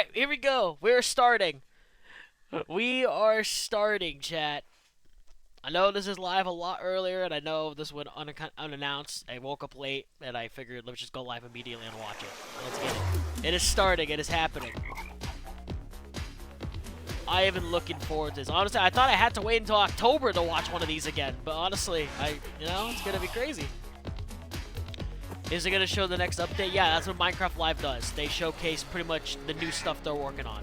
Alright, here we go. We're starting. We are starting, chat. I know this is live a lot earlier, and I know this went unannounced. I woke up late, and I figured let's just go live immediately and watch it. Let's get it. It is starting. It is happening. I have been looking forward to this. Honestly, I thought I had to wait until October to watch one of these again, but honestly, it's gonna be crazy. Is it going to show the next update? Yeah, that's what Minecraft Live does. They showcase pretty much the new stuff they're working on.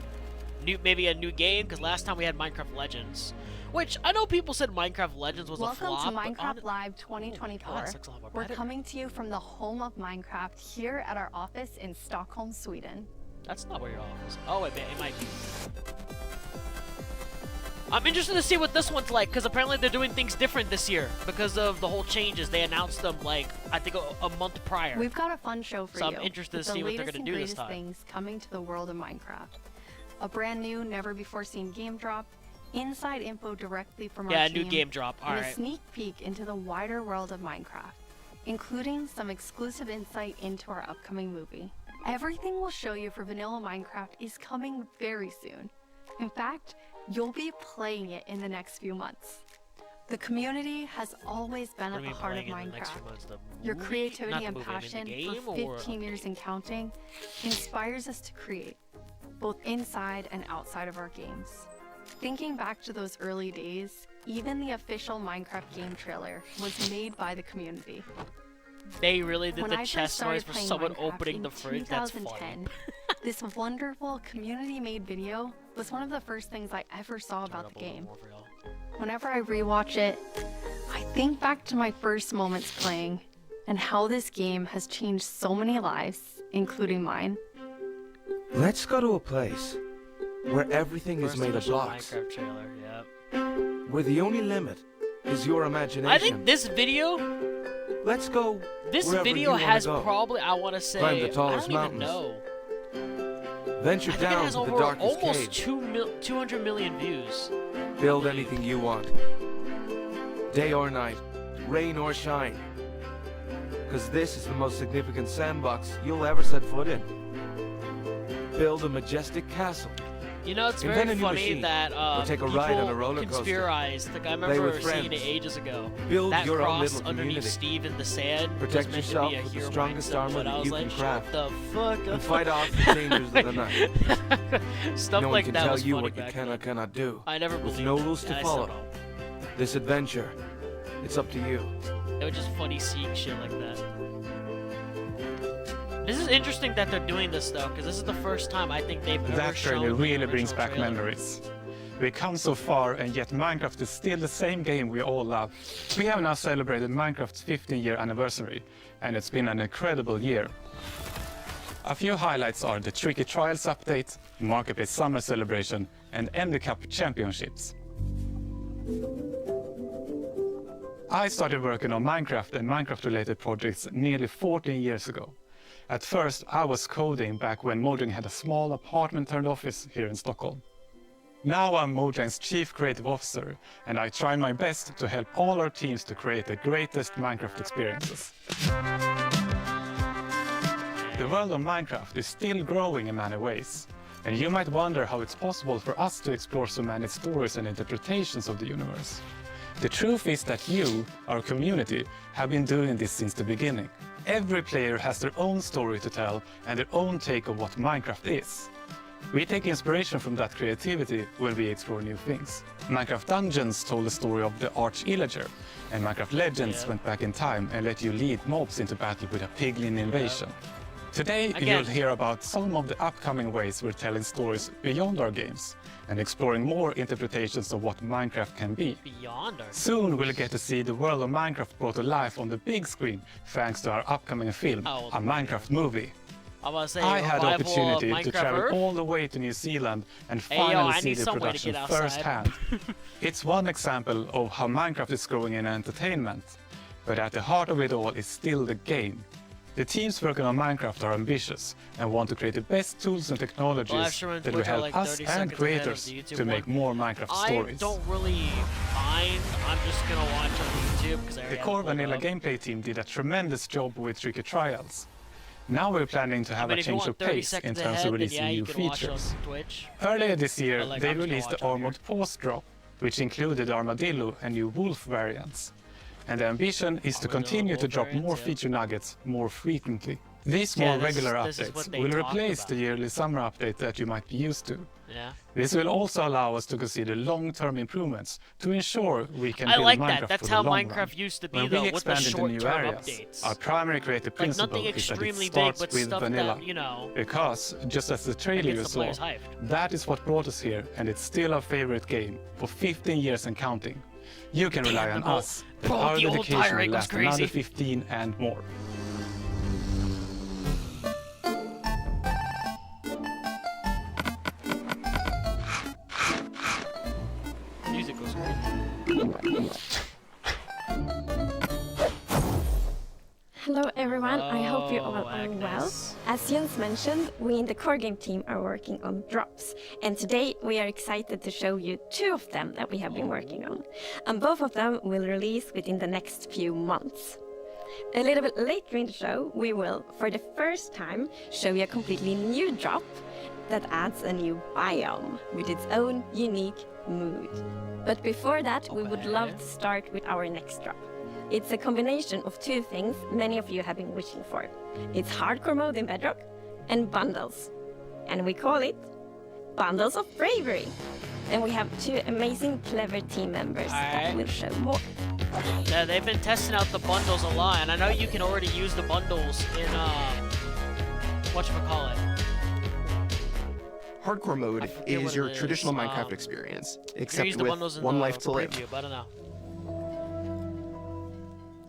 Maybe a new game, because last time we had Minecraft Legends. Which, I know people said Minecraft Legends was a flop. Welcome to Minecraft Live 2024. We're coming to you from the home of Minecraft here at our office in Stockholm, Sweden. That's not where your office is. Oh, wait, it might be. I'm interested to see what this one's like, because apparently they're doing things different this year because of the whole changes. They announced them, like, I think a month prior. We've got a fun show for you. So I'm interested to see what they're going to do this time. Things coming to the world of Minecraft. A brand new, never-before-seen game drop, inside info directly from our team. Yeah, a new game drop. All right. A sneak peek into the wider world of Minecraft, including some exclusive insight into our upcoming movie. Everything we'll show you for vanilla Minecraft is coming very soon. In fact, you'll be playing it in the next few months. The community has always been at the heart of Minecraft. Your creativity and passion for 15 years and counting inspires us to create, both inside and outside of our games. Thinking back to those early days, even the official Minecraft game trailer was made by the community. They really did the chest noise for someone opening the fridge. That's funny. This wonderful community-made video was one of the first things I ever saw about the game. Whenever I rewatch it, I think back to my first moments playing and how this game has changed so many lives, including mine. Let's go to a place where everything is made of blocks. Minecraft trailer, yep. Where the only limit is your imagination. I think this video. Let's go. This video has probably, I want to say, climb the tallest I don't mountains. even know. Venture I think it down has to the over darkest almost cave. 200 million views. Build anything you want. Day or night, rain or shine. Because this is the most significant sandbox you'll ever set foot in. Build a majestic castle. You know, it's Invent very a new funny machine, that or take a people ride on a roller coaster. conspirize. Like, I Play remember with seeing it friends. ages ago. Build That your own cross little underneath community. Steve in the sand Protect was meant to yourself be a with the hero strongest mindset, armor but that I was you like, can craft. shut the fuck up. And fight off the dangers of the night. Stuff No one like can that tell was you funny what you back can or then. cannot do. I never With believed no it. rules to I still follow. don't. This adventure, it's up to you. It was just funny seeing shit like that. This is interesting that they're doing this though, because this is the first time I think they've ever That shown trailer the really brings original back trailer. memories. We come so far, and yet Minecraft is still the same game we all love. We have now celebrated Minecraft's 15-year anniversary, and it's been an incredible year. A few highlights are the Tricky Trials update, Marketplace Summer Celebration, and Ender Cup Championships. I started working on Minecraft and Minecraft-related projects nearly 14 years ago. At first, I was coding back when Mojang had a small apartment-turned office here in Stockholm. Now I'm Mojang's Chief Creative Officer, and I try my best to help all our teams to create the greatest Minecraft experiences. The world of Minecraft is still growing in many ways, and you might wonder how it's possible for us to explore so many stories and interpretations of the universe. The truth is that you, our community, have been doing this since the beginning. Every player has their own story to tell and their own take of what Minecraft is. We take inspiration from that creativity when we explore new things. Minecraft Dungeons told the story of the Arch Illager, and Minecraft Legends went back in time and let you lead mobs into battle with a piglin invasion. Today, you'll hear about some of the upcoming ways we're telling stories beyond our games and exploring more interpretations of what Minecraft can be. Beyond our Soon we'll get to see the world of Minecraft brought to life on the big screen thanks to our upcoming film, a Minecraft movie. I had the opportunity to travel all the way to New Zealand and finally see the production firsthand. It's one example of how Minecraft is growing in entertainment, but at the heart of it all is still the game. The teams working on Minecraft are ambitious and want to create the best tools and technologies that will help us and creators to make more Minecraft stories. I don't really mind. I'm just gonna watch on YouTube because I already The core vanilla gameplay team did a tremendous job with Tricky Trials. Now we're planning to I have mean, a if you change want of 30 pace in seconds terms ahead, of then releasing yeah, you new can watch features. on Twitch. Earlier this year, But, like, they I'm just gonna released the watch on Armored Force drop, which included Armadillo and new Wolf variants. And the ambition is to Armadillo continue to Wolf drop variants, more yeah. feature nuggets more frequently. These Yeah, more regular this is what updates they will talked replace about. the yearly summer update that you might be used to. Yeah. This will also allow us to consider long-term improvements to ensure we can I build like Minecraft that. That's for how the long Minecraft run. used to be, When though, we with the expand into new short-term areas, updates. our primary creative Like, principle nothing is that it extremely big, starts but with stuff vanilla. that, you know, Because, just as the trailer you gets the saw, players hyped. that is what brought us here, and it's still our favorite game for 15 years and counting. You can rely on Damn, us, that bro, our the old dedication fire will rate was last another crazy. 15 and more. Music goes crazy. Hello everyone, I hope you all Oh, are well. Agnes. As Jens mentioned, we in the core game team are working on drops, and today we are excited to show you 2 of them that we have been working on, and both of them will release within the next few months. A little bit later in the show, we will, for the first time, show you a completely new drop that adds a new biome with its own unique mood. But before that, we would love to start with our next drop. It's a combination of 2 things many of you have been wishing for. It's hardcore mode in Bedrock and bundles. And we call it Bundles of Bravery. And we have 2 amazing, clever team members that Alright. will show more. Yeah, they've been testing out the bundles a lot, and I know you can already use the bundles in, whatchamacallit. Hardcore I mode forget what is your it is. traditional Minecraft experience, You can except use the with bundles in one the life to live. preview, but I don't know.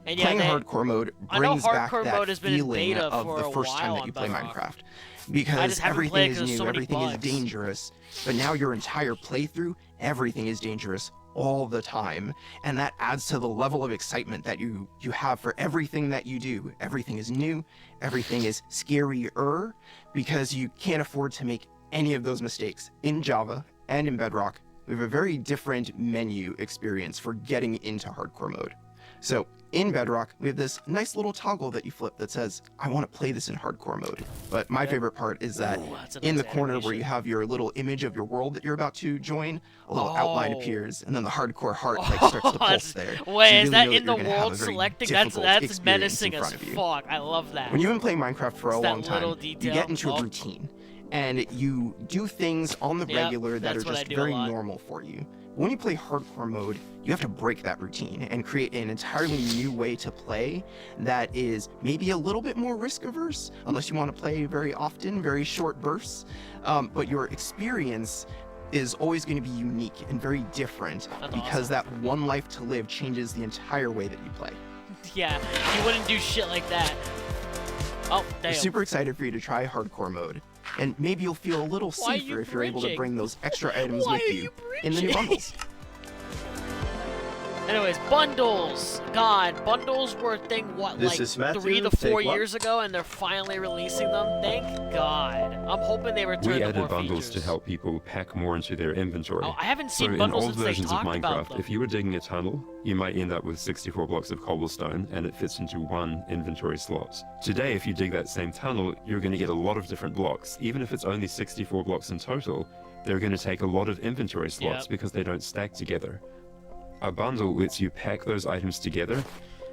And yeah, Playing they, hardcore mode I know brings back hardcore that mode has been in feeling beta of for the a first time while that on you play Bedrock. Minecraft. I Because just haven't everything played is 'cause there's new, so many everything is bugs. dangerous, but now your entire playthrough, everything is dangerous all the time, and that adds to the level of excitement that you have for everything that you do. Everything is new, everything is scarier, because you can't afford to make any of those mistakes. In Java and in Bedrock, we have a very different menu experience for getting into hardcore mode. So in Bedrock, we have this nice little toggle that you flip that says, I want to play this in hardcore mode. But my favorite part is that Ooh, that's a in the nice corner where animation. you have your little image of your world that you're about to join, a little outline Oh. appears, and then the hardcore heart like starts to pulse there. So you Wait, really is that know in the you're gonna have world a very selecting? That's difficult experience in menacing as front of you. fuck. I love that. When you've been playing Minecraft for a It's that long time, little you detail. get into Oh. a routine, and you do things on the Yep, regular that are that's what I just do a very lot. normal for you. When you play hardcore mode, you have to break that routine and create an entirely new way to play that is maybe a little bit more risk averse, unless you want to play very often, very short bursts. But your experience is always going to be unique and very different That's because that one life to live changes the entire way that you play. Yeah, you wouldn't do shit like that. Oh, We're damn. super excited for you to try hardcore mode, and maybe you'll feel a little Why are you safer if you're able to bridging? bring those extra items Why with are you you in the new bridging? bundles. Anyways, bundles. God, bundles were a thing, what, This like is Matthew. 3 to Take 4 one. years ago, and they're finally releasing them? Thank God. I'm hoping they return We to added more bundles features. to help people pack more into their inventory. Oh, I haven't So seen in bundles old since they versions of talked about Minecraft, them. if you were digging a tunnel, you might end up with 64 blocks of cobblestone and it fits into 1 inventory slot. Today, if you dig that same tunnel, you're going to get a lot of different blocks. Even if it's only 64 blocks in total, they're going to take a lot of inventory slots Yep. because they don't stack together. A bundle lets you pack those items together,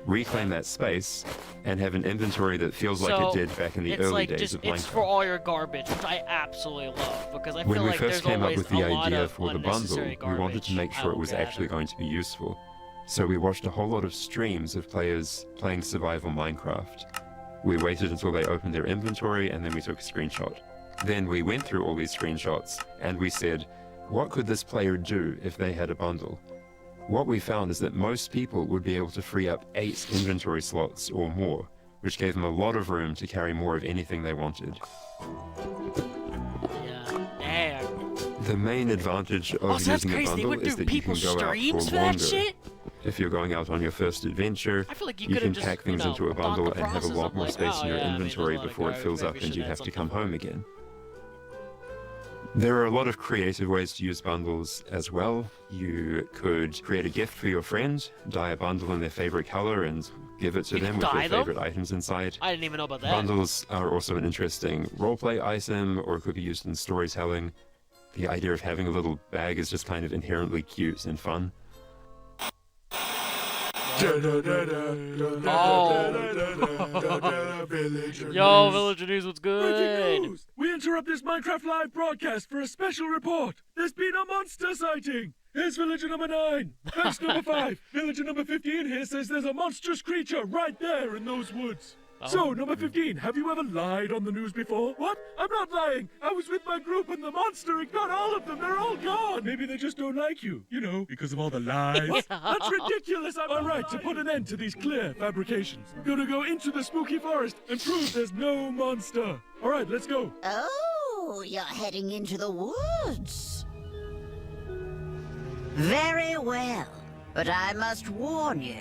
reclaim that space, and have an inventory that feels like So, it did back in the it's early like days just of it's Minecraft. for all your garbage, which I absolutely love because I When feel we like first there's came up always with the a lot idea of for the bundle, unnecessary we wanted to make garbage, sure I it was will actually gather. going to be useful. So we watched a whole lot of streams of players playing survival Minecraft. We waited until they opened their inventory and then we took a screenshot. Then we went through all these screenshots and we said, what could this player do if they had a bundle? What we found is that most people would be able to free up 8 inventory slots or more, which gave them a lot of room to carry more of anything they wanted. Yeah. Damn. The main advantage of Oh, so that's using a crazy. They bundle went is through that you can people's go out streams for for that longer. shit? If you're going out on your first adventure, I feel like you you could can have just, pack things you know, into a thought the bundle and have a process lot of more like, space oh, in your yeah, I mean, there's a inventory lot of before it garbage, fills maybe up we and should you add have to something come more. home again. There are a lot of creative ways to use bundles as well. You could create a gift for your friend, dye a bundle in their favorite color, and give it to You them can with dye their them? favorite items inside. I didn't even know about that. Bundles are also an interesting roleplay item, or could be used in storytelling. The idea of having a little bag is just kind of inherently cute and fun. Yo, Villager News, what's good? News! We interrupt this Minecraft Live broadcast for a special report. There's been a monster sighting. Here's villager number 9. Thanks number 5. Villager number 15 here says there's a monstrous creature right there in those woods. So, number 15, have you ever lied on the news before? What? I'm not lying. I was with my group and the monster, it got all of them. They're all gone. Maybe they just don't like you. You know, because of all the lies. That's ridiculous. I'm right to put an end to these clear fabrications. Gonna go into the spooky forest and prove there's no monster. All right, let's go. Oh, you're heading into the woods. Very well, but I must warn you.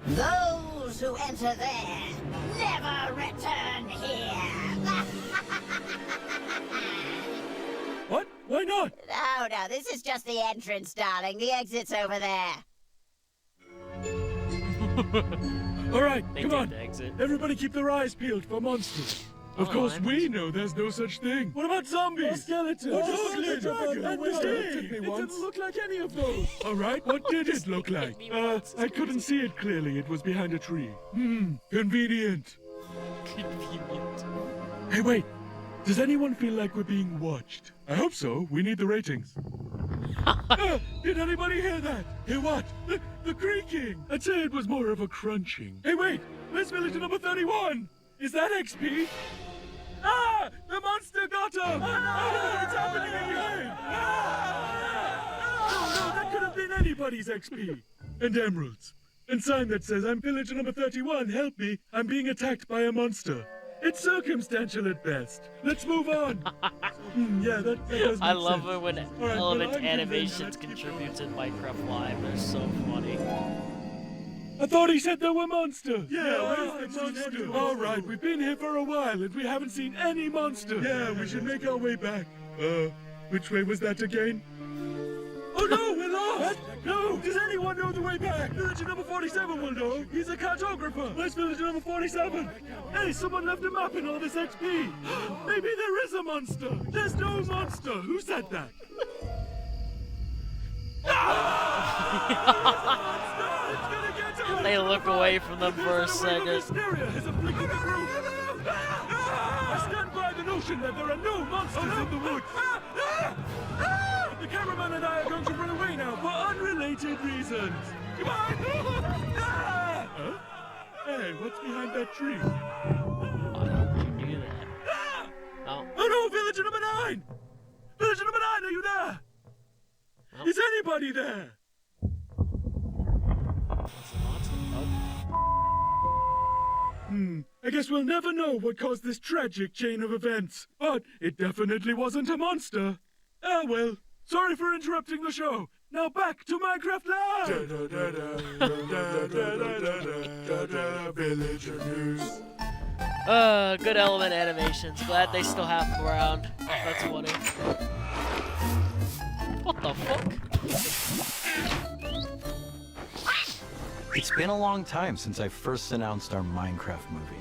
Those who enter there never return here. What? Why not? No, this is just the entrance, darling. The exit's over there. All right, They come take on. the exit. Everybody keep their eyes peeled for monsters. Of Oh, course, I'm- we know there's no such thing. What about zombies? Skeletons? It didn't look like any of those. All right, what did it look like? I couldn't see it clearly. It was behind a tree. Convenient. Convenient. Hey, wait. Does anyone feel like we're being watched? I hope so. We need the ratings. Did anybody hear that? Hear what? The creaking. I'd say it was more of a crunching. Hey, wait. Where's villager number 31? Is that XP? Ah! The monster got him! Oh, no, it's happening again! Oh, no, that could have been anybody's XP. And emeralds. And sign that says, I'm villager number 31, help me, I'm being attacked by a monster. It's circumstantial at best. Let's move on. Yeah, that does I make love sense. it when well, Element I'm Animations convinced. contributes in Minecraft Live. They're so funny. I thought he said there were monsters. Yeah, where's the monster? All right, we've been here for a while and we haven't seen any monsters. Yeah, we should make our way back. Which way was that again? Oh no, we're lost! No! Does anyone know the way back? Villager number 47 will know. He's a cartographer. Where's villager number 47? Hey, someone left a map in all this XP. Maybe there is a monster. There's no monster. Who said that? They look away from them for a second. Hysteria has afflicted the group. I stand by the notion that there are no monsters in the woods. The cameraman and I are going to run away now for unrelated reasons. Goodbye. Huh? Hey, what's behind that tree? I knew that. Oh, Oh no, villager number 9! Villager number 9, are you there? Oh. Is anybody there? that's not. I guess we'll never know what caused this tragic chain of events. But it definitely wasn't a monster. Ah well, sorry for interrupting the show. Now back to Minecraft Live! Villager news. Good Element Animations. Glad they still have them around. That's funny. What the fuck? It's been a long time since I first announced our Minecraft movie.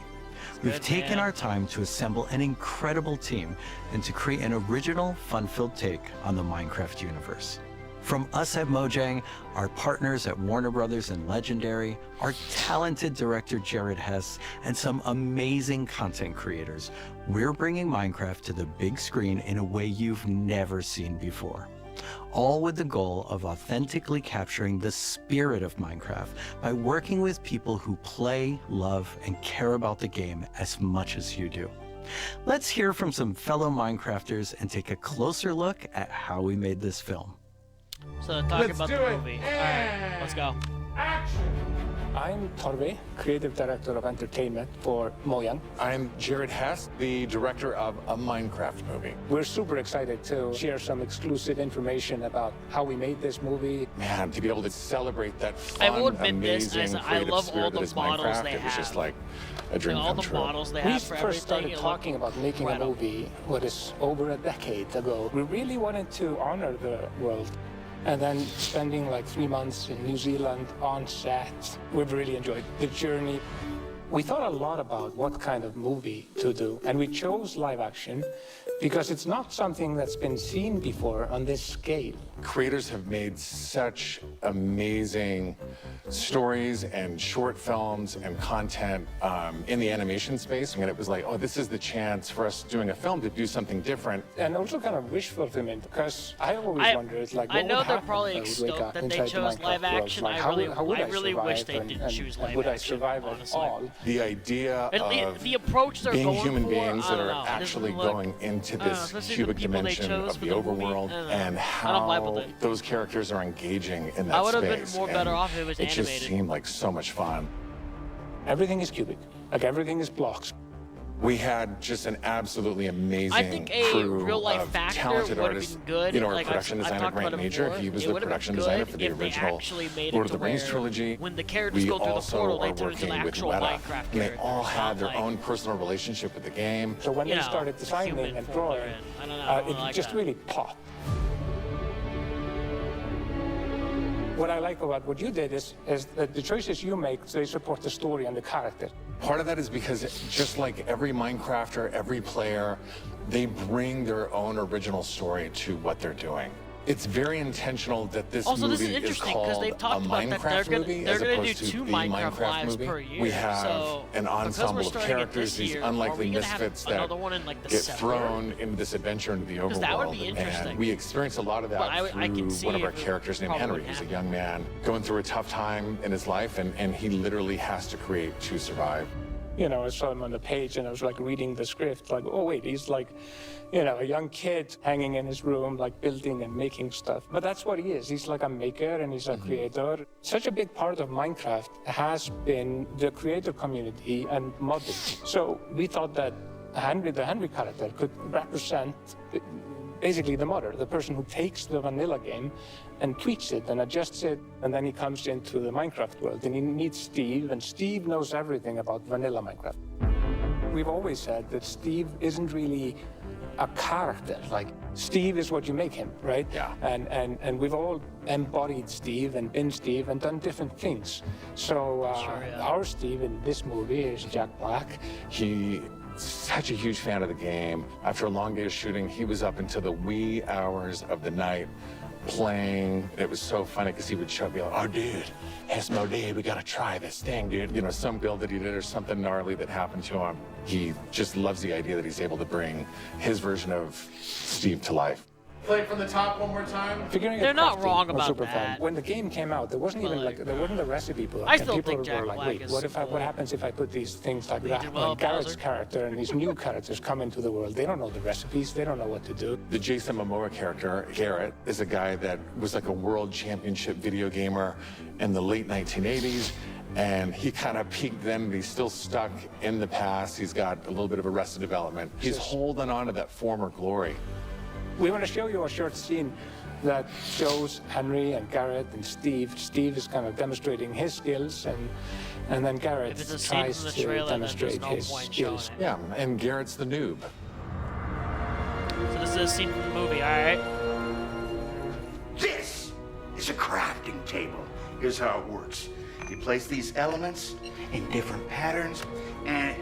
We've good, taken man. our time to assemble an incredible team and to create an original, fun-filled take on the Minecraft universe. From us at Mojang, our partners at Warner Brothers and Legendary, our talented director Jared Hess, and some amazing content creators, we're bringing Minecraft to the big screen in a way you've never seen before. All with the goal of authentically capturing the spirit of Minecraft by working with people who play, love, and care about the game as much as you do. Let's hear from some fellow Minecrafters and take a closer look at how we made this film. So talk about the movie. Alright, let's go. Action! I'm Torve, Creative Director of Entertainment for Mojang. I'm Jared Hess, the director of a Minecraft movie. We're super excited to share some exclusive information about how we made this movie. Man, to be able to celebrate that fun, I will admit this, amazing, I creative love spirit all that the is models Minecraft, they it was just have. like a dream all come the true. models they We have for first started everything, it talking looked about making a incredible. movie, what is over a decade ago. We really wanted to honor the world. And then spending like 3 months in New Zealand on set, we've really enjoyed the journey. We thought a lot about what kind of movie to do, and we chose live action because it's not something that's been seen before on this scale. Creators have made such amazing stories and short films and content in the animation space. I mean, it was like, oh, this is the chance for us doing a film to do something different. And also kind of wish fulfillment, because I always wondered, like, what I know would they're happen probably if I would wake stoked up that they inside the chose Minecraft live world? action. Like, I how really, would really wish survive they and- didn't and- choose and live would I action, survive honestly. at all? The idea And of the approach they're being going human for, beings I that don't are know, it actually doesn't look- going into I don't know, this especially the cubic people they dimension chose of for the the movie, overworld I don't know. and I don't vibe with how it. those characters are engaging in that I would have been space. more better And off if it was it just animated. seemed like so much fun. Everything is cubic, like everything is blocks. We had just an absolutely amazing I think a crew real-life of factor talented would have artists. been good. You know, our Like, production I've designer, talked about Grant it Major, before. he was It the would have been production good designer for the if they original actually made it Lord of to the Rings where trilogy. when the characters We go through the also portal, they are turn into the working with actual Weta, Minecraft and they characters. all had not their like, own personal relationship with the game. So when you they know, started the designing human and form they're drawing, in. I don't know, I it like just that. really popped. What I like about what you did is that the choices you make, they support the story and the character. Part of that is because just like every Minecrafter, every player, they bring their own original story to what they're doing. It's very intentional that this Also, this movie is interesting called because they've talked a about that Minecraft they're movie gonna as do opposed to 2 the Minecraft lives movie. per year. We have so, an because we're ensemble of starting it characters, this these year, are unlikely we gonna have misfits that another one in, like, get December? thrown into this adventure into the overworld. that would be interesting. And we experience a lot of that But I can through see one of our if it characters named probably Henry, who's a young man going through a tough time in his life, and he literally has to create to survive. You know, I saw him on the page and I was like reading the script, like, oh wait, he's like, you know, a young kid hanging in his room, like building and making stuff. But that's what he is. He's like a maker and he's a creator. Such a big part of Minecraft has been the creator community and modding. So we thought that Henry, the Henry character, could represent basically the modder, the person who takes the vanilla game and tweaks it and adjusts it, and then he comes into the Minecraft world and he meets Steve, and Steve knows everything about vanilla Minecraft. We've always said that Steve isn't really a character. Like, Steve is what you make him, right? Yeah. And we've all embodied Steve and been Steve and done different things. So our Steve in this movie is Jack Black. He's such a huge fan of the game. After a long day of shooting, he was up until the wee hours of the night playing. It was so funny because he would show up and be like, oh, dude, it's no day. We got to try this thing, dude. You know, some build that he did or something gnarly that happened to him. He just loves the idea that he's able to bring his version of Steve to life. Play it from the top one more time. Figuring They're out not crafting wrong was about super that. fun. When the game came out, there wasn't even like there wasn't a recipe book. I and still people think Jack were like, Black wait, is what cool. happens if I put these things like that? did well, When Garrett's Bowser. character and these new characters come into the world, they don't know the recipes, they don't know what to do. The Jason Momoa character, Garrett, is a guy that was like a world championship video gamer in the late 1980s. And he kind of peaked then, but he's still stuck in the past. He's got a little bit of arrested development. He's holding on to that former glory. We want to show you a short scene that shows Henry and Garrett and Steve. Steve is kind of demonstrating his skills, and then Garrett If it's a scene tries from the to trailer, then demonstrate there's no his point showing skills. it. Yeah, and Garrett's the noob. So this is a scene from the movie, alright? This is a crafting table. Here's how it works. You place these elements in different patterns, and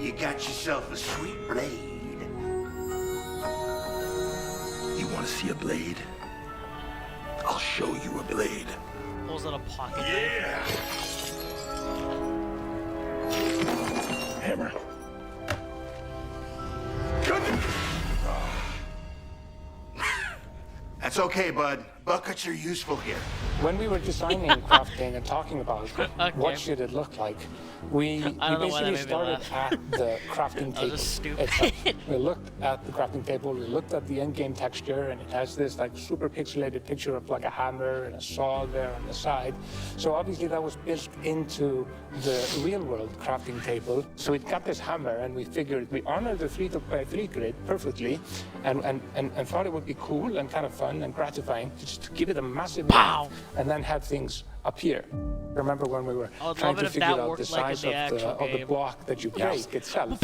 you got yourself a sweet blade. You want to see a blade? I'll show you a blade. Pulls out a pocket Yeah! Hammer. That's okay, bud. Buckets are useful here. When we were designing crafting and talking about what should it look like, we basically started at the crafting table itself. We looked at the crafting table, we looked at the end-game texture, and it has this like super pixelated picture of like a hammer and a saw there on the side. So obviously that was built into the real-world crafting table. So it got this hammer, and we figured we honored the 3x3 grid perfectly, and thought it would be cool and kind of fun and gratifying just to give it a massive pow, and then have things appear. Remember when we were trying to figure out the size of the block that you break itself?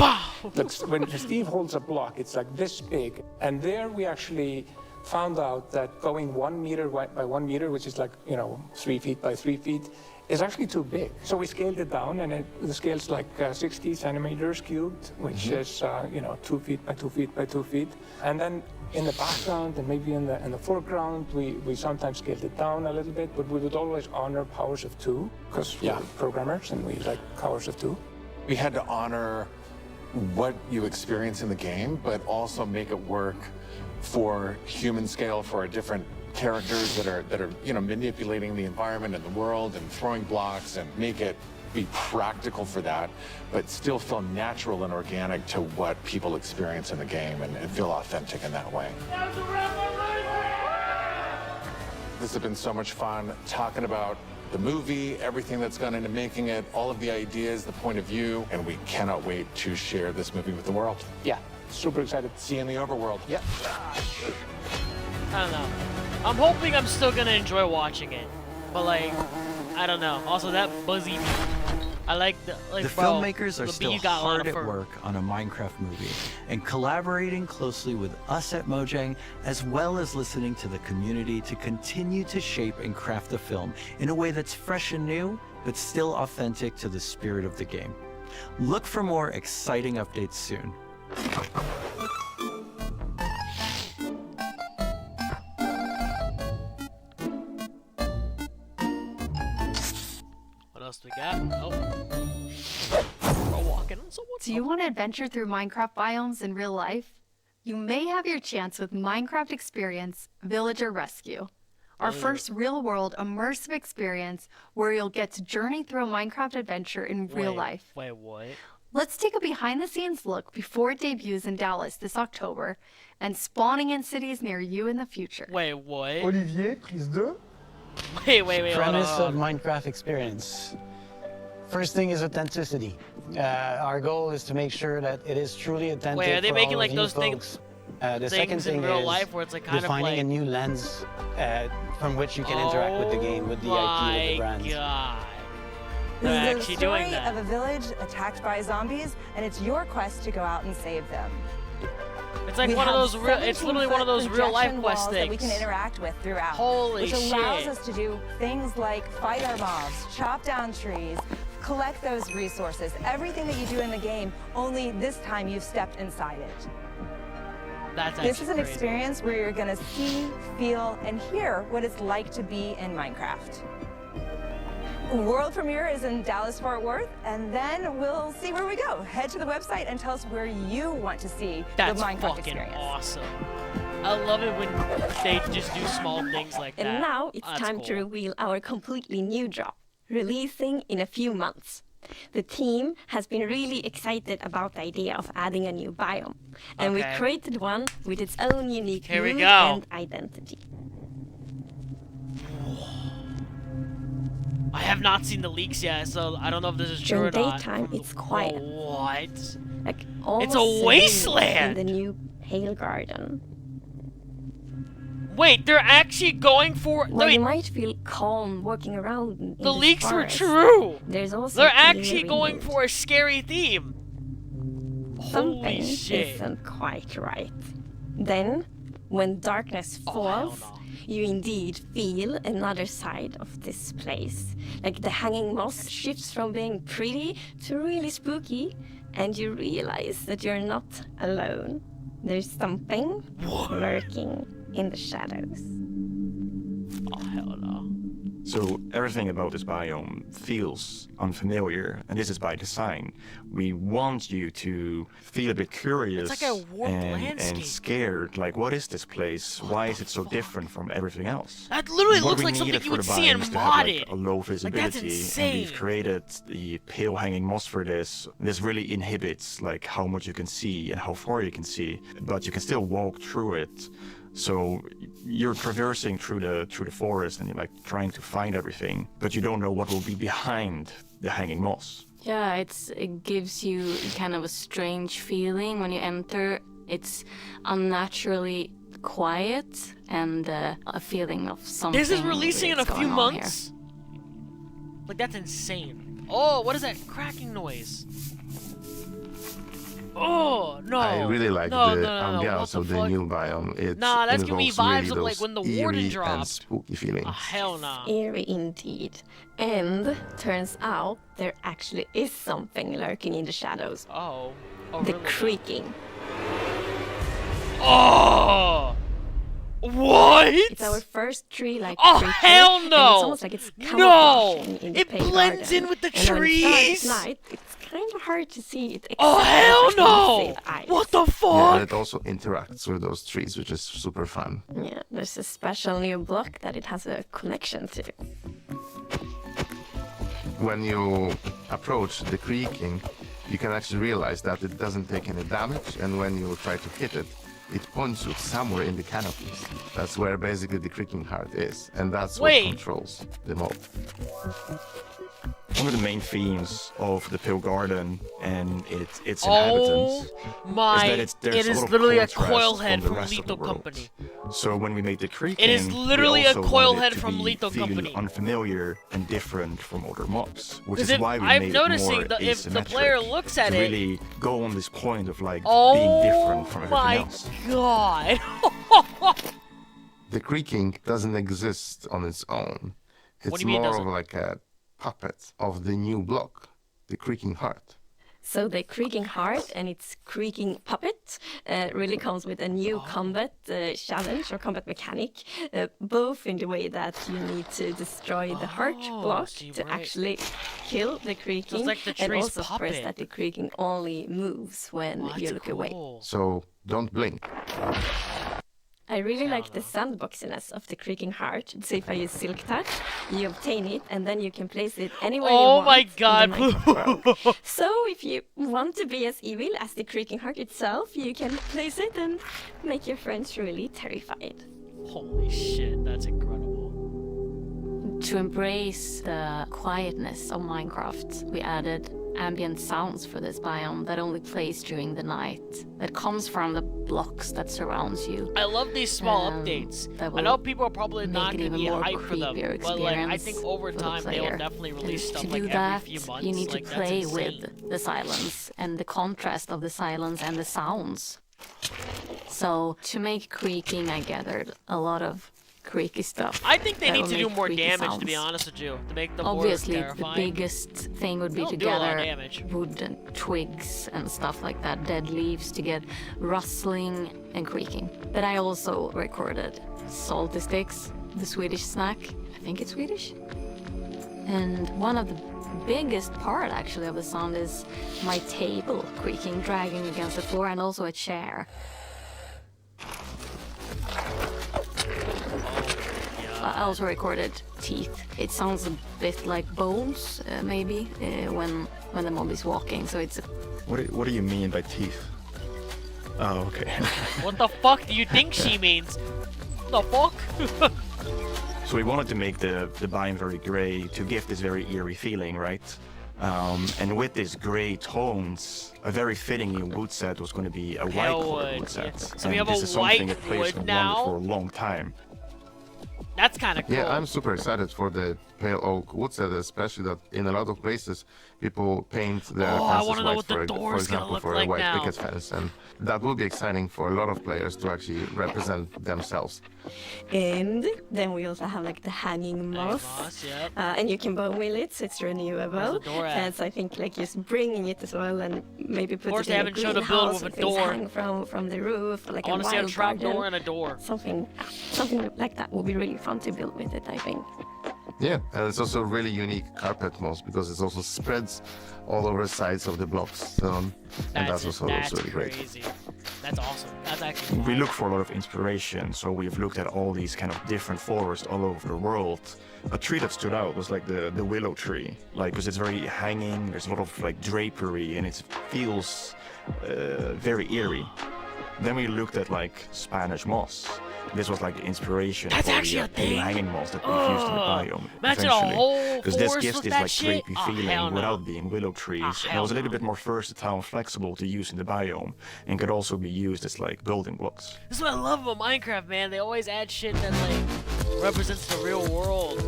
When Steve holds a block, it's like this big, and there we actually found out that going 1 meter by 1 meter, which is like 3 feet by 3 feet, is actually too big. So we scaled it down, and the scale's like 60 centimeters cubed, which is 2 feet by 2 feet by 2 feet. And then in the background and maybe in the foreground, we sometimes scaled it down a little bit, but we would always honor powers of 2, because we're programmers and we like powers of 2. We had to honor what you experience in the game, but also make it work for human scale, for our different characters that are manipulating the environment and the world and throwing blocks, and make it be practical for that, but still feel natural and organic to what people experience in the game, and feel authentic in that way. This has been so much fun talking about the movie, everything that's gone into making it, all of the ideas, the point of view, and we cannot wait to share this movie with the world. Yeah, super excited. See you in the overworld. Yeah. I don't know. I'm hoping I'm still gonna enjoy watching it, but like, I don't know. Also, that Buzzy, I like the filmmakers are still hard at work on a Minecraft movie and collaborating closely with us at Mojang, as well as listening to the community to continue to shape and craft the film in a way that's fresh and new, but still authentic to the spirit of the game. Look for more exciting updates soon. What else do we got? Oh. We're walking on someone. Do you want to adventure through Minecraft biomes in real life? You may have your chance with Minecraft Experience Villager Rescue, our first real-world immersive experience where you'll get to journey through a Minecraft adventure in real life. Wait, what? Let's take a behind-the-scenes look before it debuts in Dallas this October and spawning in cities near you in the future. Wait, what? Olivier, prise 2. Wait. Premise of Minecraft Experience. First thing is authenticity. Our goal is to make sure that it is truly authentic. Wait, are they for making all like of those you things? The second thing in real is life where it's like kind defining of like a new lens from which you can interact with the game, with the IP, with the brand. God. This They're is actually the story doing that. of a village attacked by zombies, and it's your quest to go out and save them. It's like We one of have those real. It's literally one of those real life projection quest walls things. that we can interact with throughout. Holy which allows shit. us to do things like fight our mobs, chop down trees, collect those resources. Everything that you do in the game, only this time you've stepped inside it. That's This is an crazy. experience where you're going to see, feel, and hear what it's like to be in Minecraft. World premiere is in Dallas-Fort Worth, and then we'll see where we go. Head to the website and tell us where you want to see That's the Minecraft fucking experience. awesome. I love it when they just do small things like that. And now it's That's time cool. to reveal our completely new drop, releasing in a few months. The team has been really excited about the idea of adding a new biome, and we Okay. created one with its own unique Here we mood go. and identity. I have not seen the leaks yet, so I don't know if this is true During or not. daytime, it's quiet. What? Like It's a almost wasteland! in the new Pale Garden. Wait, they're actually going for. While Wait, you might feel calm walking around in the this leaks were forest, true. There's also They're a actually eerie going mood. for a scary theme. Something Holy shit! isn't quite right. Then, when darkness falls, you indeed feel another side of this place. Like the hanging moss shifts from being pretty to really spooky, and you realize that you're not alone. There's something lurking in the shadows. Oh hell no! So everything about this biome feels unfamiliar, and this is by design. We want you to feel a bit curious It's like a warped and landscape. scared. Like, what is this place? Why is it so different from everything else? That literally What looks we like something needed you for would the see in biome is to have, like, modded. a low Like, visibility, that's and insane. we've created the pale hanging moss for this. This really inhibits like how much you can see and how far you can see, but you can still walk through it. So you're traversing through the forest and you're like trying to find everything, but you don't know what will be behind the hanging moss. Yeah, it gives you kind of a strange feeling when you enter. It's unnaturally quiet and a feeling of something. This is releasing in a weird's few going on here. months? Like, that's insane. Oh, what is that cracking noise? Oh, no. I really like no, the no, no, no. ambiance of the fuck? new biome. It Nah, that's giving me invokes vibes really of, like, those when the warden eerie dropped. and spooky feelings. Oh, hell nah. Eerie indeed. And turns out there actually is something lurking in the shadows. Oh. The really? creaking. Oh! What? It's our first tree-like Oh, creature, hell and no! it's almost like it's No! camouflaging in the It pale blends garden. in with the And when it's dark trees! at night, it's kind of hard to see it. Oh, except hell for no! massive eyes. What the Yeah, fuck? and it also interacts with those trees, which is super fun. Yeah, there's a special new block that it has a connection to. When you approach the creaking, you can actually realize that it doesn't take any damage, and when you try to hit it, it points you somewhere in the canopies. That's where basically the creaking heart is, and that's Wait. what controls the mob. One of the main themes of the Pale Garden and its Oh inhabitants my! is that It there's is a lot of literally a contrast coil from head the from rest of the Lethal world. Company. So when we made the creaking, It is literally we a also coil wanted head to from be Lethal feel Company. unfamiliar and different from other mobs, which 'Cause is if why we I'm made it noticing more that if the asymmetric, player looks at to it- really go on this point of like Oh being different from everything my else. god! The creaking doesn't exist on its own. What It's do you mean it more doesn't? of like a puppet of the new block, the creaking heart. So the creaking heart and its creaking puppet really comes with a new combat challenge or combat mechanic, both in the way that you need to destroy the heart block so to right. actually kill the creaking, like the and tree's also of course puppet. that the creaking only moves when you look away. So don't blink. I really like the sandboxiness of the creaking heart. So if I use Silk Touch, you obtain it, and then you can place it anywhere you Oh want. my in the god! Minecraft world. So if you want to be as evil as the creaking heart itself, you can place it and make your friends really terrified. Holy shit, that's incredible. To embrace the quietness of Minecraft, we added ambient sounds for this biome that only plays during the night, that comes from the blocks that surrounds you. I love these small updates. I know people are probably not going to be hyped for them, but like I think over time they will definitely release stuff to like do every that, few months. you need to like, that's play insane. with the silence and the contrast of the silence and the sounds. So to make creaking, I gathered a lot of creaky stuff. I think they that need will to do make more creaky damage, to be sounds. honest with you, to make them Obviously, more the terrifying. biggest thing would be They'll to do a lot of gather damage. wood and twigs and stuff like that, dead leaves, to get rustling and creaking. But I also recorded salty sticks, the Swedish snack. I think it's Swedish. And one of the biggest part actually of the sound is my table creaking, dragging against the floor, and also a chair. I also recorded teeth. It sounds a bit like bones, maybe, when the mob is walking. So it's. What do you mean by teeth? Oh, okay. What the fuck do you think she means? The fuck? So we wanted to make the biome very gray to give this very eerie feeling, right? And with these gray tones, a very fitting new wood set was going to be a white Pale colored wood, wood set. yeah. So and we have this a is something white that players wood have now? wanted for a long time. That's kind of cool. Yeah, I'm super excited for the pale oak wood set, especially that in a lot of places people paint their Oh, I fences wanna know white, what the for door's gonna example, look for like a white now. picket fence, and that will be exciting for a lot of players to actually represent themselves. And then we also have like the hanging moss, yep. and you can bone wheel it, so it's renewable. Where's the door at? And so I think like just bringing it as well, and maybe put course it they in a haven't shown a build greenhouse with a and things door. hang from the roof, like I want a to see a wild trap garden. door and a door. Something like that will be really fun to build with it, I think. Yeah, and it's also a really unique carpet moss because it also spreads all over the sides of the blocks. So, and that's also really great. Crazy. That's awesome. That's actually We look for a lot of inspiration, so we've looked at all these kind of different forests all over the world. A tree that stood out was like the willow tree, like because it's very hanging. There's a lot of like drapery, and it feels very eerie. Then we looked at like Spanish moss. This was like the inspiration That's for actually the a thing? hanging moss that we've used in the biome. Imagine a whole Because this forest gives with this that like shit? drapey Oh, hell feeling no. without being willow trees. And it hell was a little no. bit more versatile and flexible to use in the biome, and could also be used as like building blocks. This is what I love about Minecraft, man. They always add shit that like represents the real world.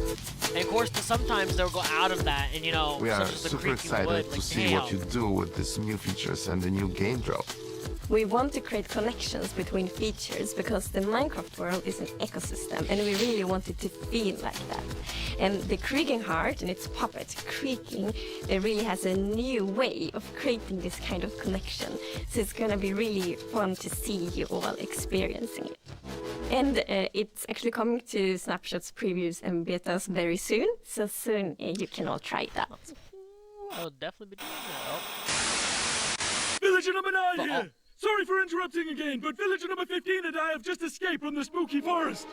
And of course, sometimes they'll go out of that, and you know, We are such as the super creaky excited wood. to Like, see damn. what you do with these new features and the new game drop. We want to create connections between features because the Minecraft world is an ecosystem and we really want it to feel like that. And the Creaking Heart and its puppet, Creaking, it really has a new way of creating this kind of connection. So it's gonna be really fun to see you all experiencing it. And it's actually coming to Snapshots, previews and betas very soon. So soon you can all try it out. I'll definitely be doing that. Villager number 9 here! Sorry for interrupting again, but villager number 15 and I have just escaped from the spooky forest.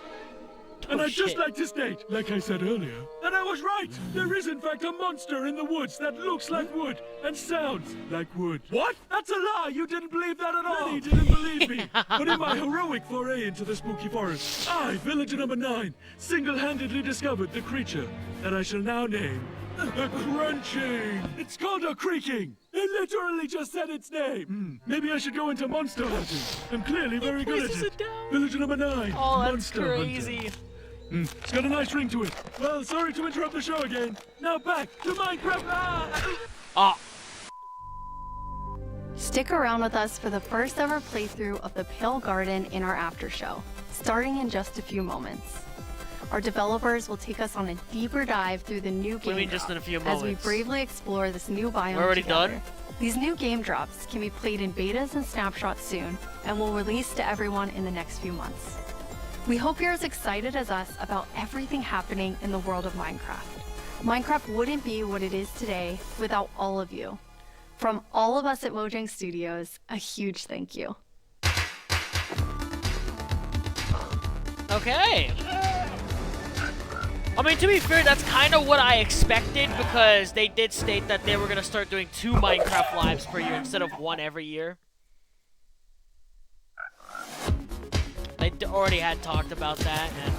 And I'd just like to state, like I said earlier, that I was right. There is in fact a monster in the woods that looks like wood and sounds like wood. What? That's a lie. You didn't believe that at all. Many didn't believe me. But in my heroic foray into the spooky forest, I, villager number 9, single-handedly discovered the creature that I shall now name the Crunching. It's called a Creaking. It literally just said its name. Maybe I should go into monster hunting. I'm clearly very good at it. Villager number 9. Oh, that's monster crazy. Hunter. It's got a nice ring to it. Well, sorry to interrupt the show again. Now back to Minecraft. Stick around with us for the first ever playthrough of the Pale Garden in our after show, starting in just a few moments. Our developers will take us on a deeper dive through the new What do you game mean just drop in a few as we moments? bravely explore this new biome We're already together. done? These new game drops can be played in betas and snapshots soon and will release to everyone in the next few months. We hope you're as excited as us about everything happening in the world of Minecraft. Minecraft wouldn't be what it is today without all of you. From all of us at Mojang Studios, a huge thank you. Okay. I mean, to be fair, that's kind of what I expected because they did state that they were going to start doing 2 Minecraft lives per year instead of 1 every year. They already had talked about that, and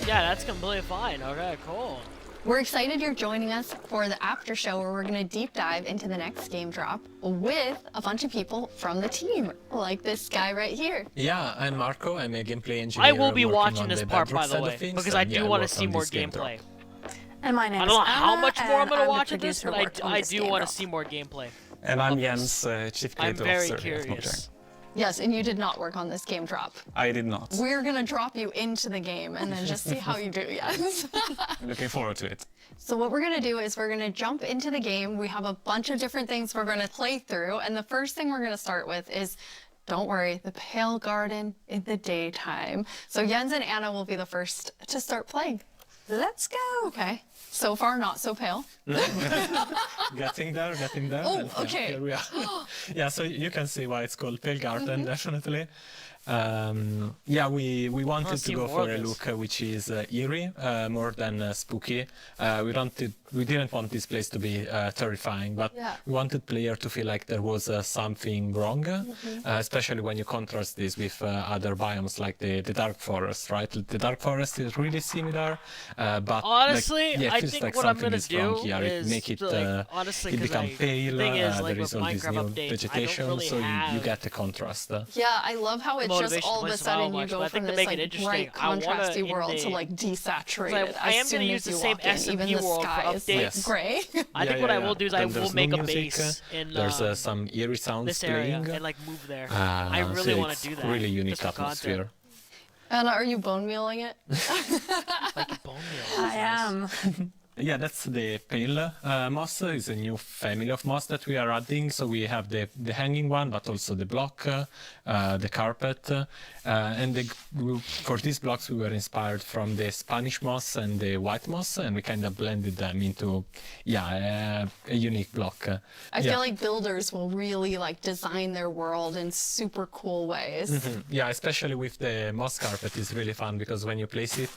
yeah, that's completely fine. Okay, cool. We're excited you're joining us for the after show where we're going to deep dive into the next game drop with a bunch of people from the team, like this guy right here. Yeah, I'm Marco. I'm a gameplay engineer. I will be working watching on this the part, Bedrock by the side of way, things, because I and do yeah, want to work see on more this game drop. And my name I is don't know how Anna, much more I'm and going to the watch of this, producer but worked on I this do game want to drop. see more gameplay. And I'm Jens, Chief I'm Creative very Officer here at curious. Mojang. Yes, and you did not work on this game drop. I did not. We're going to drop you into the game and then just see how you do, yes. I'm looking forward to it. So what we're going to do is we're going to jump into the game. We have a bunch of different things we're going to play through. And the first thing we're going to start with is, don't worry, the Pale Garden in the daytime. So Jens and Anna will be the first to start playing. Let's go. Okay. So far, not so pale. Getting there. Oh, and, yeah, okay. here we are. Yeah, so you can see why it's called Pale Garden, definitely. Yeah, we wanted to see go more for a of look which is eerie, more than spooky. We didn't want this place to be terrifying, but Yeah. we wanted player to feel like there was something wrong, especially when you contrast this with other biomes like the Dark Forest, right? The Dark Forest is really similar, but Honestly, like, yeah, it I feels think like what I'm something gonna is wrong do here. is It make it, like, honestly, it 'cause become I- pale. thing is, like, there with is all this Minecraft new updates, I don't vegetation, really so you have get the contrast. Yeah, I love how it just motivation all of a plays sudden you much, go but I from think to this make it like interesting, bright I wanna contrasty in world the- to like desaturated I am as gonna soon use as the you same walk in. SMP Even the world for sky is like updates. gray. I think what I will do is I Then will there's make no a music, base in there's some eerie sounds this area playing. and like move there. I really so want it's to do that. Really unique just for atmosphere. content. Anna, are you bone mealing it? Like bone meal. I am. Yeah, that's the pale moss. It's a new family of moss that we are adding. So we have the hanging one, but also the block, the carpet. For these blocks, we were inspired from the Spanish moss and the white moss, and we kind of blended them into, a unique block. I feel like builders will really like design their world in super cool ways. Yeah, especially with the moss carpet, it's really fun because when you place it,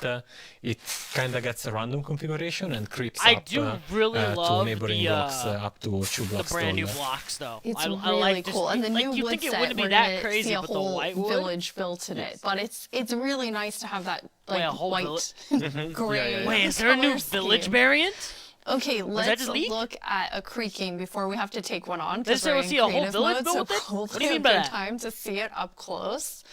it kind of gets a random configuration and creeps I up do really to love neighboring the, blocks up to 2 blocks the brand new tall. blocks, though. It's I really like cool, just, and the like, new you wood think it set, wouldn't be we're that gonna crazy, see a but the whole white wood. village built in it. But it's really nice to have that like Wait, a whole white, gray. Wait, is there a new color village scheme. variant? Okay, that let's just leaked? look at a creaking before we have to take one on. Let's 'cause we're say we'll in see a whole creative village mode, built so with it? hopefully What do you mean a by good that? time to see it up close.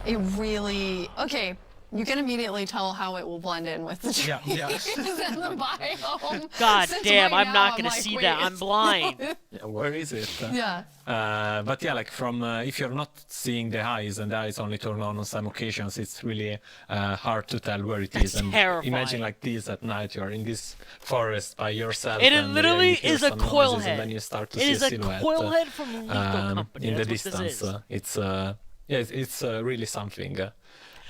It really okay. You can immediately tell how it will blend in with the trees Yeah. and the biome. God Since damn, right I'm now not gonna like, see wait, that. I'm it's blind. Yeah, where is it? Yeah. But yeah, like from if you're not seeing the eyes and the eyes only turn on some occasions, it's really hard to tell where it is. And terrifying. imagine like this at night, you're in this forest by yourself. It and, literally you hear is a some noises, coil and head. then you start to It see is a a silhouette coil head from Lethal Company. in the That's what this distance. is. It's really something.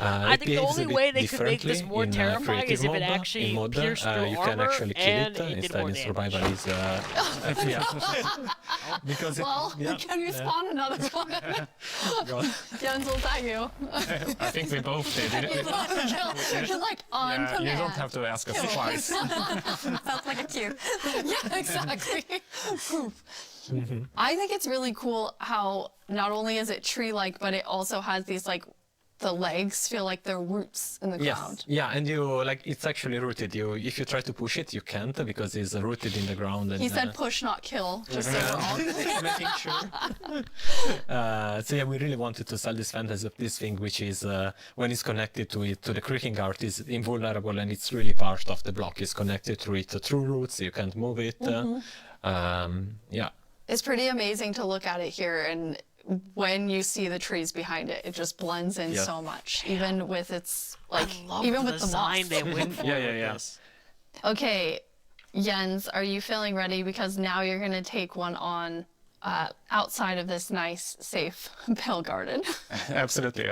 I it think the behaves a only bit way they could make this differently more in, terrifying is creative if it mode. actually In mode, pierced through you can armor actually kill and it. it did Instead, more in damage. survival, is because it, Well, can you spawn another one? Jens will tag you. I think we both did. You're like on command. You don't have to ask us twice. Sounds like a cue. Yeah, exactly. I think it's really cool how not only is it tree-like, but it also has these like the legs feel like they're roots in the ground. Yeah, and you like it's actually rooted. If you try to push it, you can't because it's rooted in the ground. And, He said push, not kill, just so we're all clear. making sure. So yeah, we really wanted to sell this fantasy of this thing, which is when it's connected to the creaking art, is invulnerable and it's really part of the block. It's connected to it through roots. You can't move it. Yeah. It's pretty amazing to look at it here, and when you see the trees behind it, it just blends in Yeah. so much, even with its like, love even the with the design moss. they went for. Yeah. Okay, Jens, are you feeling ready? Because now you're gonna take one on outside of this nice, safe pale garden. Absolutely,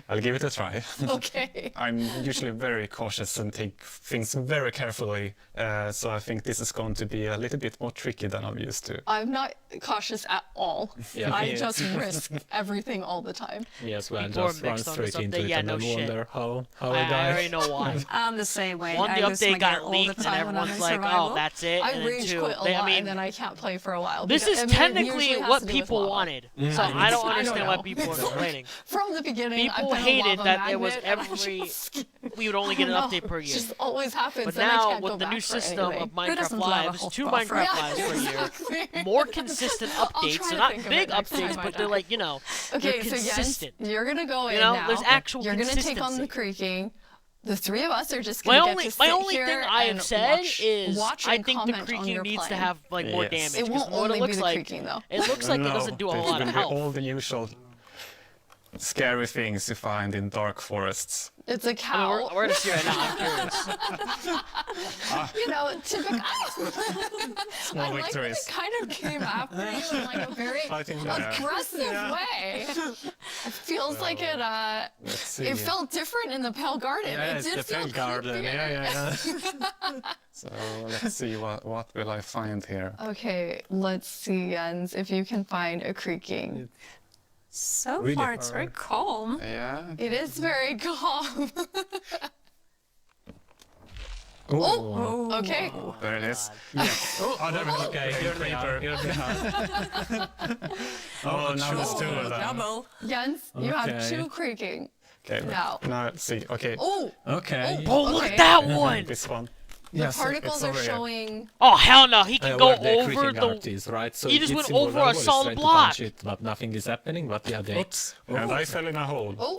I'll give it a try. Okay. I'm usually very cautious and take things very carefully, so I think this is going to be a little bit more tricky than I'm used to. I'm not cautious at all. Yeah. I Yeah. just risk everything all the time. Yes, well, People are just run mixed on straight this into update. it Yeah, and no then shit. wonder how I I die. already know why. I'm the same way. One, I the lose my update gear got all the leaked and time when I'm everyone's in like, survival. oh, that's it. I And then rage two, quit a they, lot, I mean, and then I can't play for a while. this because- is I mean, it technically usually has what to do with people lava. wanted. So I don't understand why people are complaining. From the beginning, People I've been a hated lava that it was magnet, and I every. just- We would only get an I don't update know, per it year. just always happens. But then I now, can't go with the back new for system anything. of Who Minecraft doesn't love a Lives, whole 2 buffer? Minecraft Yeah, Lives per year, exactly. more consistent I'll updates. try So to not think of big it next updates, time I but they're die. like, Okay, they're so Jens, consistent. you're gonna go in You know, now. there's actual You're gonna take on the consistency. creaking. The three of us are just My gonna only, get to my sit only here thing I have and said watch, is watch I and think the comment on creaking your needs to playing. have like more Yes. damage. It 'cause won't from what only it be looks the like, creaking, though. it looks like it No, doesn't do a whole it lot will of be health. all the usual scary things you find in dark forests. It's a I mean, cow. we're gonna see right now. I'm curious. You know, typical. Small I like that victories. it kind of came after you in like a very Fighting back. aggressive way. It feels like it. Let's see. It felt different in the Pale Garden. Yeah, it it's did the feel Pale Garden. creepier. Yeah. So let's see what will I find here. Okay, let's see, Jens, if you can find a creaking. So Really far, it's very hard. calm. Yeah. It is very calm. Oh, Okay. There it is. oh, there we go. Okay, here they are. Here they are. Oh, now there's two of them. Double. Jens, you have Okay. 2 creaking. Okay. Now. Now let's see. Okay. Oh, Okay. Oh, look Okay. at that one! This one. the Yes, particles it's are over here. showing. Oh hell no! He can go Where the over creaking art the. is, right? So he just it's went over a invulnerable, it's solid trying to block. punch it, but nothing is happening. But yeah, they. Oops. And I fell in a hole. Oh,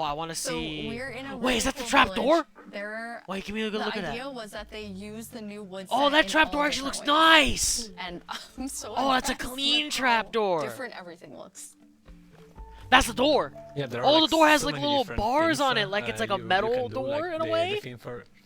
Oh, I want to So see. we're in a Wait, is really that the cool trap village. door? There. Wait, give me a good look at The that. idea was that they used the new wood. Oh, set that in trap all door actually looks different ways. nice. And I'm so. Oh, that's a impressed clean with trap how door. Different everything looks. That's the door. Yeah, there are Oh, like the door has so like many little different bars things, on it, like it's like a you metal can do, door like in a the way.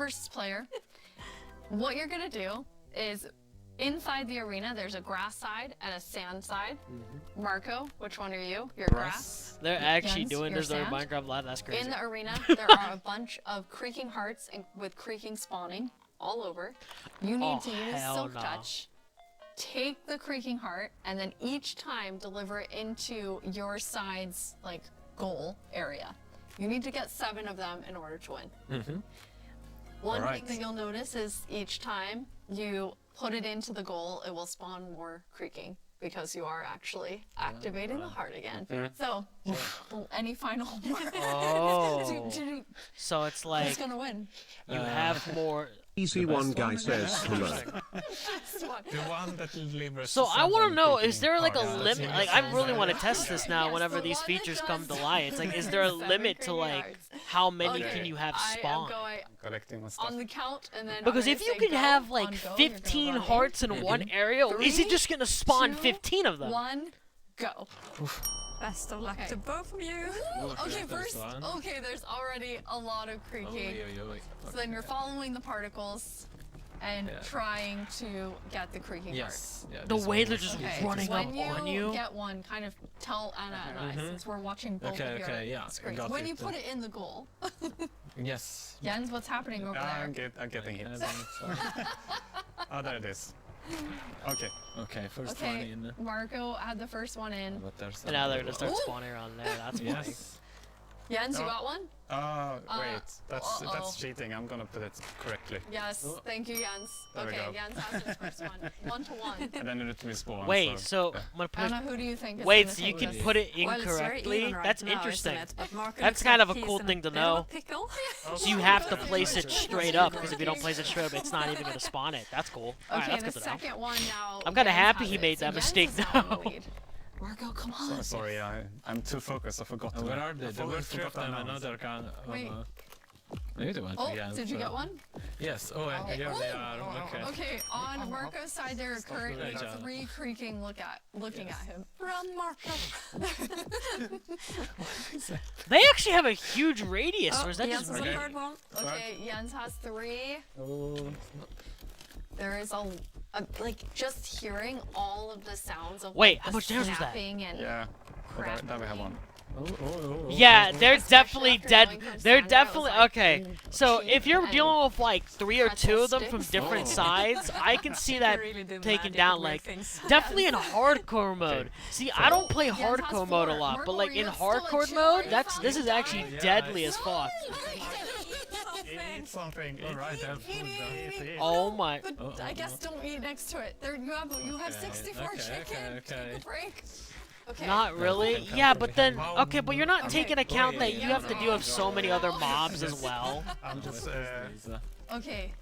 versus player. what you're gonna do is inside the arena, there's a grass side and a sand side. Marco, which one are you? You're grass. They're actually Jens, doing you're this during sand. Minecraft Live. That's crazy. In the arena, there are a bunch of creaking hearts with creaking spawning all over. You need to use hell Silk no. Touch. Take the creaking heart, and then each time deliver it into your side's like goal area. You need to get 7 of them in order to win. One thing that you'll notice is each time you put it into the goal, it will spawn more creaking because you are actually activating the heart again. So, any final words? Oh. So it's like Who's gonna win? you have more. Easy one guy says hello. The one that delivers. So I want to know, is there like a hearts. limit? Like I really want to test this now. Whenever these features come to light, it's like, is there a limit to like how many can you have spawn? Collecting my stuff. On the count, and then Because I'm if gonna you say can go, have like on go, you're gonna 15 run hearts in one area, is it just gonna spawn 15 of them? 1, go. Best of luck to both of you. Okay, first, there's already a lot of creaking. So then you're following the particles and trying to get the creaking Yes. Yeah, The this way one they're is just fine. running up when on you. get one, kind of tell Anna and I, since we're watching both Okay, of your okay, yeah, I screens. got When it. you put it in the goal. Yes. Jens, what's happening over there? I'm getting hit. Oh, there it is. Okay. Okay, first one Okay, in. Marco had the first one in. But there's And now they're gonna another start one. spawning around there. That's funny. Yes. Jens, you got one? Oh, wait. uh-oh. That's cheating. I'm gonna put it correctly. Yes, thank you, Jens. There we Okay, go. Jens has his first one. 1 to 1. And then it respawn. Wait, so yeah. I'm gonna put. Anna, who do you think is Wait, gonna so you take can this? put it Well, it's very incorrectly? even right That's now, interesting. isn't it? But Marco That's looks kind like of a he's cool in thing to bit of a know. pickle. So you have to place it straight up, because if you don't place it straight up, it's not even gonna spawn it. That's cool. Alright, Okay, that's the good to know. second one now. I'm kinda Jens happy has he it, made so that Jens mistake is now in the now. lead. Marco, come on. Sorry, I'm too focused. I forgot. Where are they? There were 3 of them, now. another kind Wait. of. Maybe they went Oh, again. did you get one? Yes. Oh, and here they are. Okay. Okay, on Marco's side, there are currently Good job. 3 creaking looking at him. Run, Marco. They actually have a huge radius, or is that Jens just has me? a third one. Okay, Jens has 3. Oh. There is a like just hearing all of the sounds of Wait, like, how the much damage was that? snapping and Yeah. There we have one. Yeah, they're definitely dead. going from They're Sandra, it was definitely like, okay. So if you're and dealing with like 3 or 2 of them from sticks. different sides, I can see that really do taken magic down. weird Like things. definitely in hardcore mode. See, I don't play Jens has hardcore mode a 4. lot, but like in Marco, are you still hardcore at 2? mode, Are you this is fine? actually deadly as fuck. Eat something. All right, I have food. Oh my. But I guess don't eat next to it. There you have 64 chicken. Take a break. Okay. Not really. Yeah, but then okay, but you're not taking account that you have to deal with so many other mobs as well. I'm just. Okay.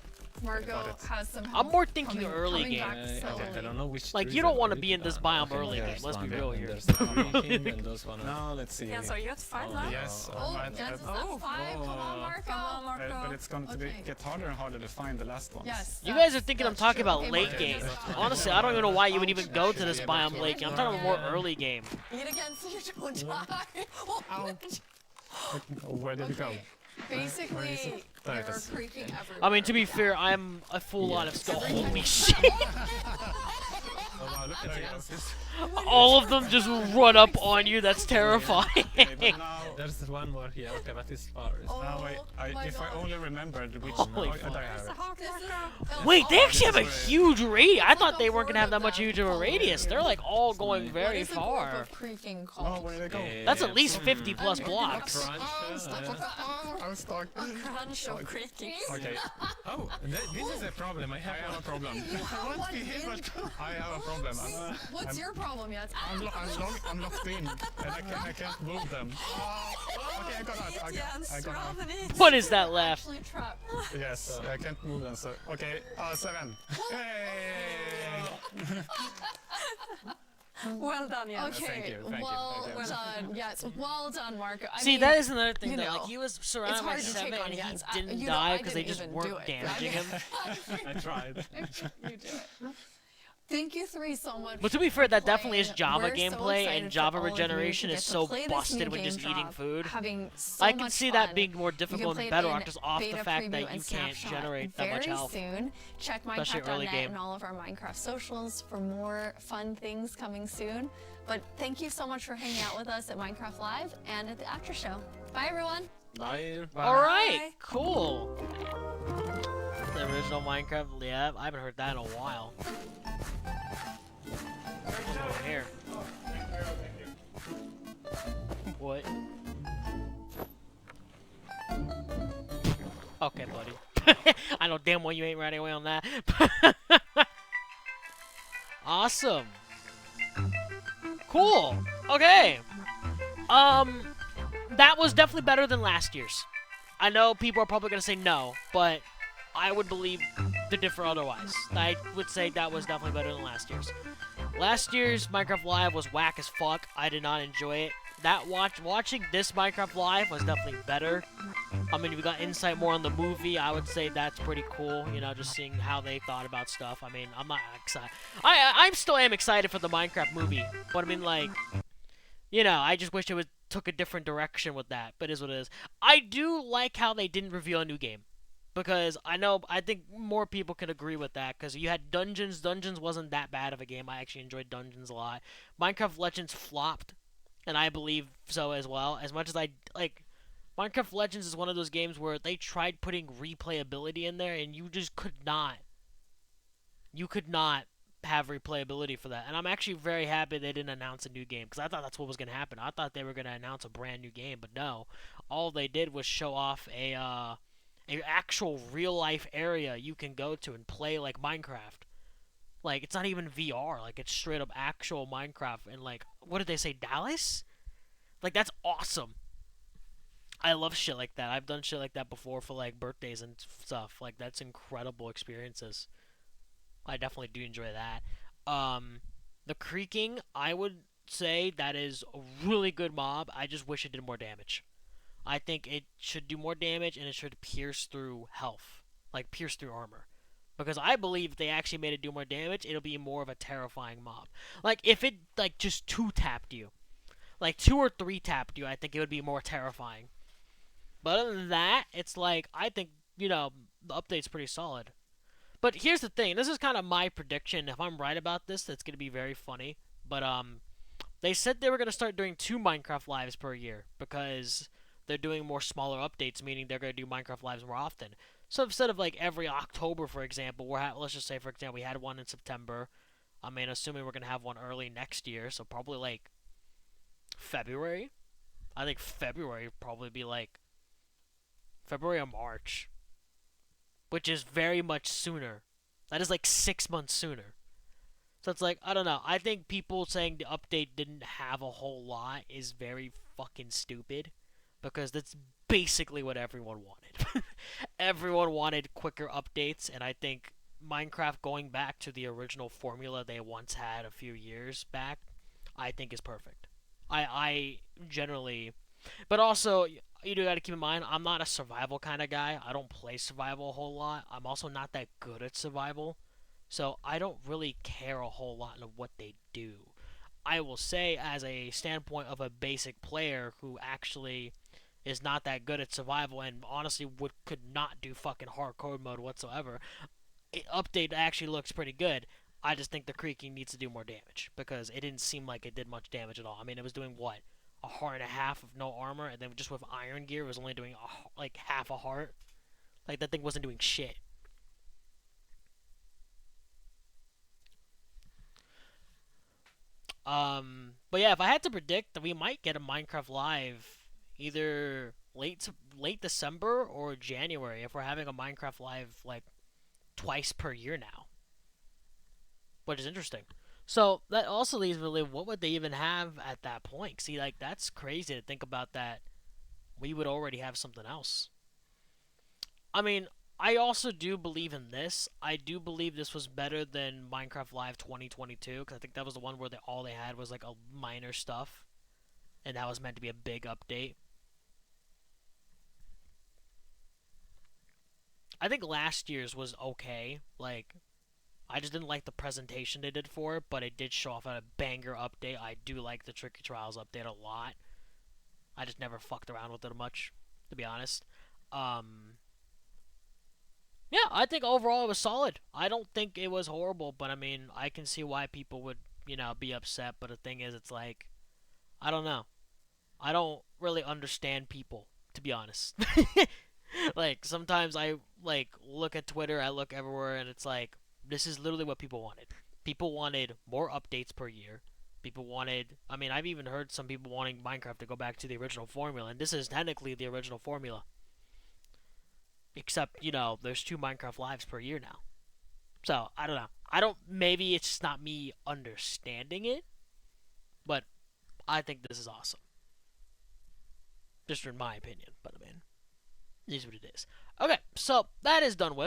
Marco has some I'm help more thinking coming- early coming game. back slowly. I don't know which. Like, trees you don't are wanna good. be in this biome early game, let's be real here. There's the creaking and those one. No, let's see. Jens, are you at 5 now? Yes. Oh, Jens is at 5. Come on, Marco. Come on, Marco. But it's going to get harder and harder to find the last ones. Yes. You guys are thinking I'm that's talking true. about Okay, late Marco, game. this is fine. Honestly, I don't even know why you would even go to this biome late game. I'm talking about more early game. Eat again so you don't die. Where did it go? Basically, There you're it is. creaking everywhere. I mean, to be fair, I'm a full lot of skill. Holy shit. Oh, wow, look at this. All of them just run up on you. That's terrifying. There's one more here. Okay, but it's far. Now, if I only remembered which. Holy I have it. Wait, they actually have a huge radius. I thought they weren't gonna have that much huge of a radius. They're like all going very far. Creaking called. Where did they go? That's at least 50 plus blocks. I'm stuck. Crunch of creaking. Okay. Oh, this is a problem. I have a problem. I have a problem. What's your problem, yet? I'm locked in, and I can't move them. Okay, I got out. I got out. What is that left? Actually trapped. Yes, I can't move them. So okay, 7. Hey! Well done, Jens. Okay, Thank you. well done. Yes, well done, Marco. I See, mean, that is another thing you that know, like he was surrounded it's by hard to 7 take on and he Jens. didn't You know, die I because they didn't just even weren't do it. damaging him. I tried. You do it. Thank you three so much. But to be fair, that for definitely is playing. Java We're so gameplay, excited and for Java all of you regeneration to is get to so play this busted new when just game eating drop, food. Having so I can much see fun. that being more You can difficult play in it Bedrock in just off the beta fact preview that you and can't snapshot generate that much very health. soon. Check Especially early Minecraft.net game. and all of our Minecraft socials for more fun things coming soon. But thank you so much for hanging out with us at Minecraft Live and at the after show. Bye, everyone. Bye. All right, cool. The original Minecraft, yeah, I haven't heard that in a while. What's over here? What? Okay, buddy. I know damn well you ain't running away on that. Awesome. Cool. Okay. That was definitely better than last year's. I know people are probably gonna say no, but I would believe the differ otherwise. I would say that was definitely better than last year's. Last year's Minecraft Live was whack as fuck. I did not enjoy it. Watching this Minecraft Live was definitely better. I mean, we got insight more on the movie. I would say that's pretty cool. You know, just seeing how they thought about stuff. I mean, I'm not excited. I still am excited for the Minecraft movie, but I mean, like, you know, I just wish it took a different direction with that. But it is what it is. I do like how they didn't reveal a new game. Because I think more people can agree with that. Because you had Dungeons. Dungeons wasn't that bad of a game. I actually enjoyed Dungeons a lot. Minecraft Legends flopped. And I believe so as well. As much as Minecraft Legends is one of those games where they tried putting replayability in there. And you just could not. You could not have replayability for that. And I'm actually very happy they didn't announce a new game. Because I thought that's what was going to happen. I thought they were going to announce a brand new game. But no. All they did was show off an actual real-life area you can go to and play like Minecraft. Like, it's not even VR. Like, it's straight up actual Minecraft. And, like, what did they say? Dallas? Like, that's awesome. I love shit like that. I've done shit like that before for, like, birthdays and stuff. Like, that's incredible experiences. I definitely do enjoy that. The creaking, I would say that is a really good mob. I just wish it did more damage. I think it should do more damage, and it should pierce through health. Like, pierce through armor. Because I believe if they actually made it do more damage, it'll be more of a terrifying mob. Like, if it, like, just 2-tapped you. Like, 2 or 3-tapped you, I think it would be more terrifying. But other than that, it's like, I think, you know, the update's pretty solid. But here's the thing. This is kind of my prediction. If I'm right about this, that's going to be very funny. But, they said they were going to start doing 2 Minecraft Lives per year. Because they're doing more smaller updates, meaning they're going to do Minecraft Lives more often. So instead of like every October, for example, let's just say, for example, we had one in September. I mean, assuming we're going to have one early next year, so probably like February. I think February would probably be like February or March, which is very much sooner. That is like 6 months sooner. So it's like, I don't know. I think people saying the update didn't have a whole lot is very fucking stupid. Because that's basically what everyone wanted. Everyone wanted quicker updates, and I think Minecraft going back to the original formula they once had a few years back, I think is perfect. I generally... But also, you do got to keep in mind, I'm not a survival kind of guy. I don't play survival a whole lot. I'm also not that good at survival. So I don't really care a whole lot of what they do. I will say, as a standpoint of a basic player who actually is not that good at survival and honestly could not do fucking hardcore mode whatsoever, update actually looks pretty good. I just think the creaking needs to do more damage because it didn't seem like it did much damage at all. I mean, it was doing what? A heart and a half of no armor, and then just with iron gear, it was only doing like half a heart. Like, that thing wasn't doing shit. But yeah, if I had to predict that we might get a Minecraft Live either late December or January if we're having a Minecraft Live like twice per year now, which is interesting. So that also leaves me with, what would they even have at that point? See, like, that's crazy to think about that we would already have something else. I mean, I also do believe in this. I do believe this was better than Minecraft Live 2022, because I think that was the one where all they had was like a minor stuff, and that was meant to be a big update. I think last year's was okay. Like, I just didn't like the presentation they did for it, but it did show off a banger update. I do like the Tricky Trials update a lot. I just never fucked around with it much, to be honest. Yeah, I think overall it was solid. I don't think it was horrible, but I mean, I can see why people would, be upset. But the thing is, it's like, I don't know. I don't really understand people, to be honest. Like, sometimes I, look at Twitter, I look everywhere, and it's like, this is literally what people wanted. People wanted more updates per year. People wanted, I've even heard some people wanting Minecraft to go back to the original formula, and this is technically the original formula. Except, there's 2 Minecraft lives per year now. So, I don't know. Maybe it's just not me understanding it, but I think this is awesome. Just in my opinion, but it is what it is. Okay, so that is done with.